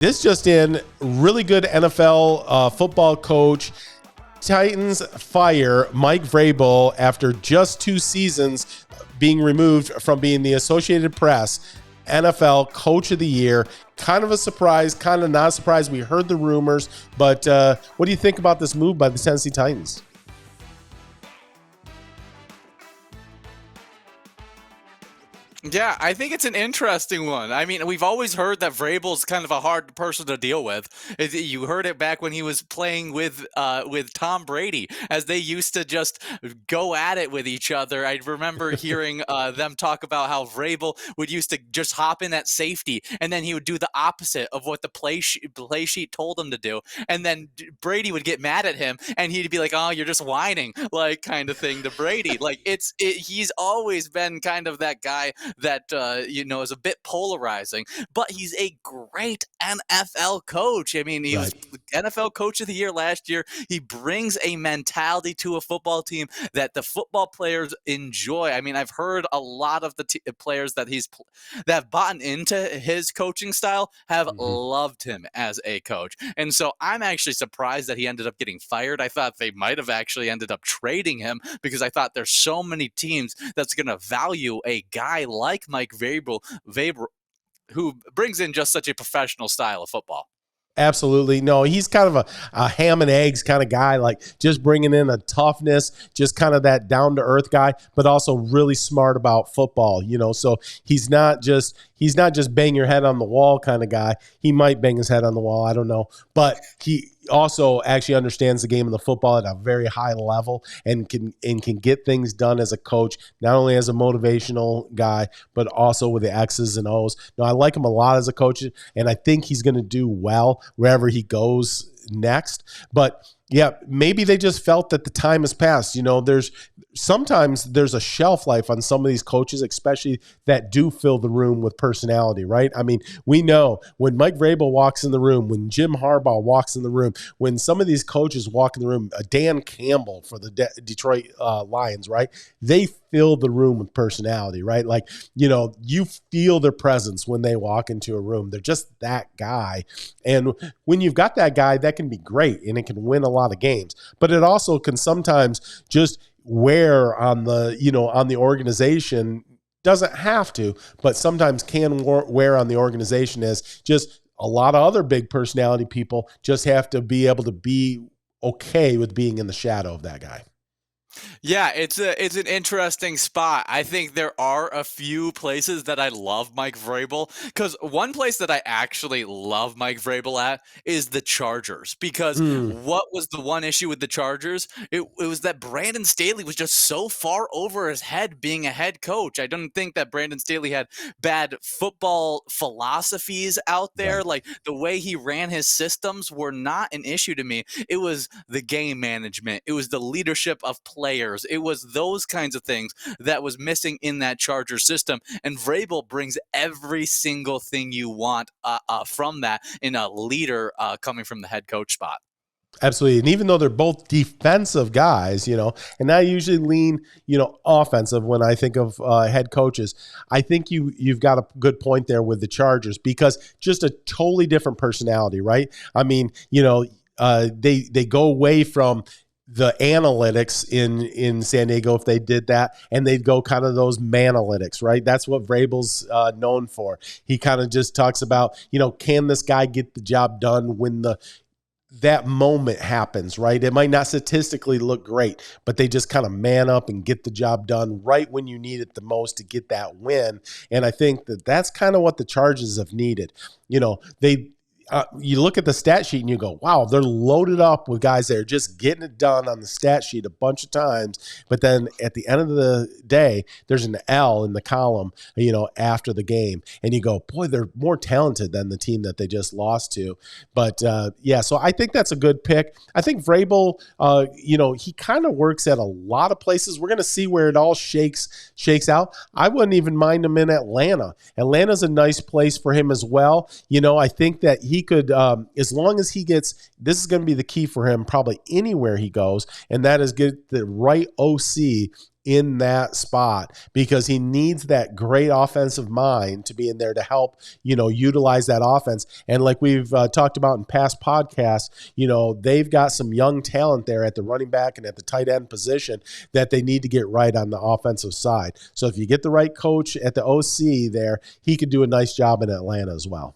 This just in, really good NFL football coach. Titans fire Mike Vrabel after just 2 seasons being removed from being the Associated Press NFL Coach of the Year. Kind of a surprise, kind of not a surprise. We heard the rumors, but what do you think about this move by the Tennessee Titans? Yeah, I think it's an interesting one. I mean, we've always heard that Vrabel's kind of a hard person to deal with. You heard it back when he was playing with Tom Brady, as they used to just go at it with each other. I remember hearing them talk about how Vrabel would used to just hop in at safety, and then he would do the opposite of what the play sheet told him to do. And then Brady would get mad at him, and he'd be like, "Oh, you're just whining," like kind of thing to Brady. Like he's always been kind of that guy that is a bit polarizing, but he's a great NFL coach. I mean, he was NFL Coach of the Year last year. He brings a mentality to a football team that the football players enjoy. I mean, I've heard a lot of the players that that have bought into his coaching style have loved him as a coach. And so I'm actually surprised that he ended up getting fired. I thought they might have actually ended up trading him, because I thought there's so many teams that's going to value a guy like Mike Vrabel, who brings in just such a professional style of football. Absolutely. No, he's kind of a ham and eggs kind of guy, like just bringing in a toughness, just kind of that down-to-earth guy, but also really smart about football, so he's not just bang your head on the wall kind of guy. He might bang his head on the wall, I don't know, but he also actually understands the game of the football at a very high level and can get things done as a coach, not only as a motivational guy, but also with the X's and O's. No, I like him a lot as a coach, and I think he's going to do well wherever he goes next. But yeah, maybe they just felt that the time has passed. Sometimes there's a shelf life on some of these coaches, especially that do fill the room with personality, right? I mean, we know when Mike Vrabel walks in the room, when Jim Harbaugh walks in the room, when some of these coaches walk in the room, Dan Campbell for the Detroit Lions, right? They fill the room with personality, right? Like, you feel their presence when they walk into a room. They're just that guy. And when you've got that guy, that can be great and it can win a lot of games. But it also can sometimes just wear on the organization. Doesn't have to, but sometimes can wear on the organization, as just a lot of other big personality people just have to be able to be okay with being in the shadow of that guy. Yeah, it's an interesting spot. I think there are a few places that I love Mike Vrabel, because one place that I actually love Mike Vrabel at is the Chargers, because what was the one issue with the Chargers? It was that Brandon Staley was just so far over his head being a head coach. I don't think that Brandon Staley had bad football philosophies out there. Right. Like, the way he ran his systems were not an issue to me. It was the game management. It was the leadership of players. It was those kinds of things that was missing in that Charger system. And Vrabel brings every single thing you want from that in a leader coming from the head coach spot. Absolutely. And even though they're both defensive guys, and I usually lean, offensive when I think of head coaches, I think you've got a good point there with the Chargers, because just a totally different personality, right? I mean, they go away from the analytics in San Diego, if they did that, and they'd go kind of those manalytics, right? That's what Vrabel's known for. He kind of just talks about, can this guy get the job done when that moment happens, right? It might not statistically look great, but they just kind of man up and get the job done right when you need it the most to get that win. And I think that's kind of what the Chargers have needed. You look at the stat sheet and you go, wow, they're loaded up with guys that are just getting it done on the stat sheet a bunch of times. But then at the end of the day, there's an L in the column, after the game. And you go, boy, they're more talented than the team that they just lost to. But so I think that's a good pick. I think Vrabel, he kind of works at a lot of places. We're going to see where it all shakes out. I wouldn't even mind him in Atlanta. Atlanta's a nice place for him as well. I think that he he could, as long as he gets, this is going to be the key for him probably anywhere he goes, and that is get the right OC in that spot, because he needs that great offensive mind to be in there to help, utilize that offense. And like we've talked about in past podcasts, they've got some young talent there at the running back and at the tight end position that they need to get right on the offensive side. So if you get the right coach at the OC there, he could do a nice job in Atlanta as well.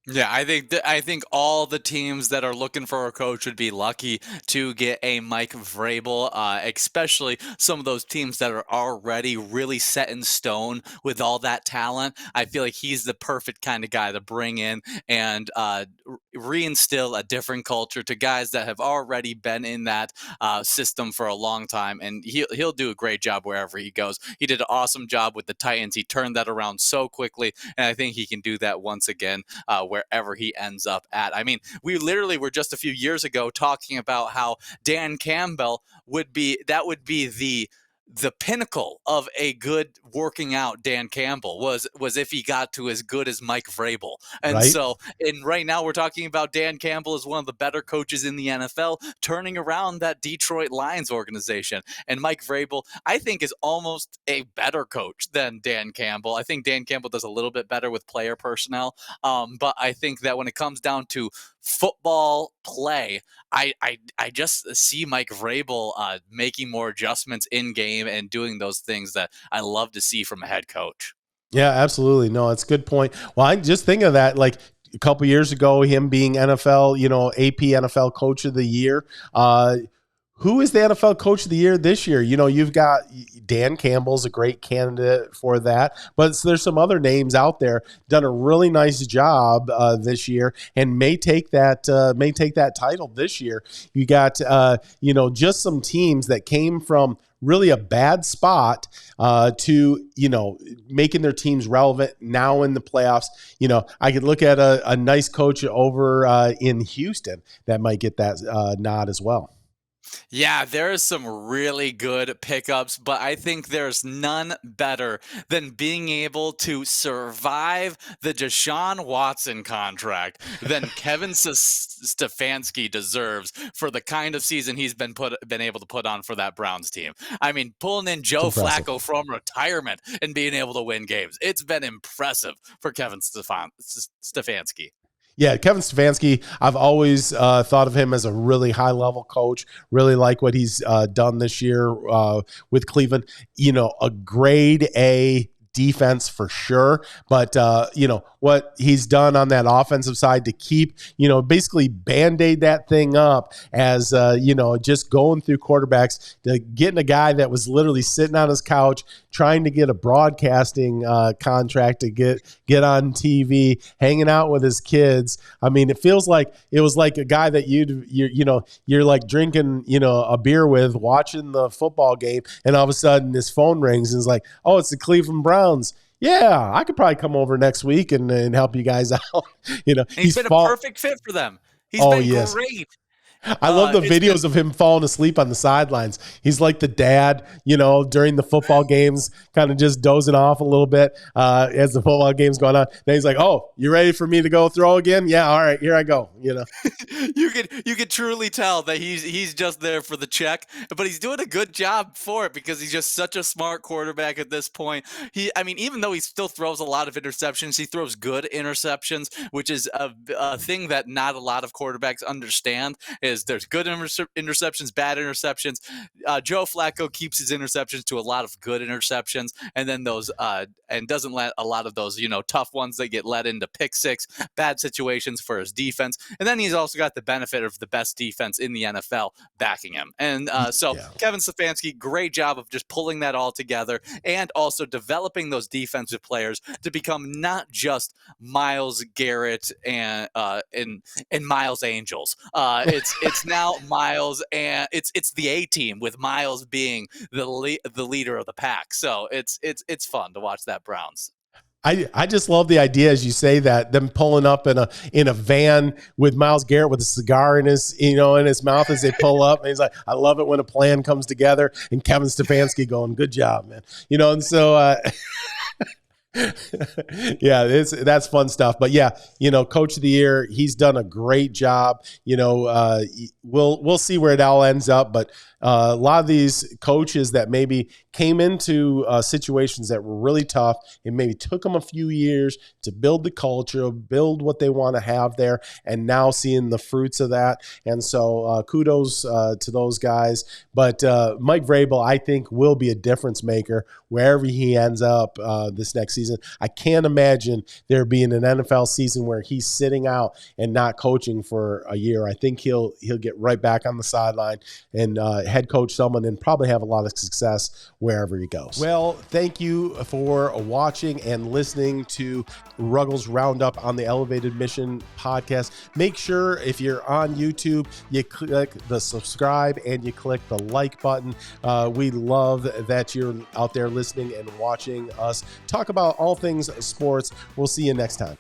Yeah, I think all the teams that are looking for a coach would be lucky to get a Mike Vrabel, especially some of those teams that are already really set in stone with all that talent. I feel like he's the perfect kind of guy to bring in and reinstill a different culture to guys that have already been in that system for a long time, and he'll do a great job wherever he goes. He did an awesome job with the Titans. He turned that around so quickly, and I think he can do that once again wherever he ends up at. I mean, we literally were just a few years ago talking about how Dan Campbell would be the pinnacle of a good working out Dan Campbell was if he got to as good as Mike Vrabel. And Right? so, and right now we're talking about Dan Campbell as one of the better coaches in the NFL, turning around that Detroit Lions organization. And Mike Vrabel, I think, is almost a better coach than Dan Campbell. I think Dan Campbell does a little bit better with player personnel. But I think that when it comes down to football play, I just see Mike Vrabel making more adjustments in game and doing those things that I love to see from a head coach. Yeah, absolutely. No, it's a good point. Well, I just think of that, like a couple years ago, him being NFL, AP NFL Coach of the Year. Who is the NFL Coach of the Year this year? You've got Dan Campbell's a great candidate for that, but there's some other names out there done a really nice job this year and may take that title this year. You got just some teams that came from really a bad spot to making their teams relevant now in the playoffs. I could look at a nice coach over in Houston that might get that nod as well. Yeah, there's some really good pickups, but I think there's none better than being able to survive the Deshaun Watson contract than Kevin Stefanski deserves for the kind of season he's been able to put on for that Browns team. I mean, pulling in Joe Flacco from retirement and being able to win games. It's been impressive for Kevin Stefanski. Yeah, Kevin Stefanski, I've always thought of him as a really high-level coach. Really like what he's done this year with Cleveland. A grade A defense for sure, but what he's done on that offensive side to keep basically band-aid that thing up as just going through quarterbacks, to getting a guy that was literally sitting on his couch trying to get a broadcasting contract to get on TV, hanging out with his kids. I mean, it feels like it was like a guy that you're like drinking a beer with, watching the football game, and all of a sudden his phone rings and it's like, oh, it's the Cleveland Browns. Yeah, I could probably come over next week and help you guys out. He's been a perfect fit for them. He's been great. I love the videos of him falling asleep on the sidelines. He's like the dad, during the football games, kind of just dozing off a little bit as the football game's going on. Then he's like, "Oh, you ready for me to go throw again? Yeah, all right, here I go." You could truly tell that he's just there for the check, but he's doing a good job for it because he's just such a smart quarterback at this point. Even though he still throws a lot of interceptions, he throws good interceptions, which is a thing that not a lot of quarterbacks understand. Is there's good interceptions, bad interceptions. Joe Flacco keeps his interceptions to a lot of good interceptions, and then those and doesn't let a lot of those tough ones that get led into pick six, bad situations for his defense. And then he's also got the benefit of the best defense in the NFL backing him. And Kevin Stefanski, great job of just pulling that all together and also developing those defensive players to become not just Myles Garrett and Miles Angels. It's now Miles, and it's the A team with Miles being the leader of the pack. So it's fun to watch that Browns. I just love the idea, as you say that, them pulling up in a van with Myles Garrett with a cigar in his mouth as they pull up, and he's like, I love it when a plan comes together, and Kevin Stefanski going, good job, man. And so Yeah, that's fun stuff. But yeah, Coach of the Year, he's done a great job. We'll see where it all ends up. But a lot of these coaches that maybe came into situations that were really tough, it maybe took them a few years to build the culture, build what they want to have there, and now seeing the fruits of that. And so kudos to those guys. But Mike Vrabel, I think, will be a difference maker wherever he ends up this next season. I can't imagine there being an NFL season where he's sitting out and not coaching for a year. I think he'll get right back on the sideline and head coach someone and probably have a lot of success wherever he goes. Well, thank you for watching and listening to Ruggles Round Up on the Elevated Mission podcast. Make sure if you're on YouTube, you click the subscribe and you click the like button. We love that you're out there listening and watching us talk about all things sports. We'll see you next time.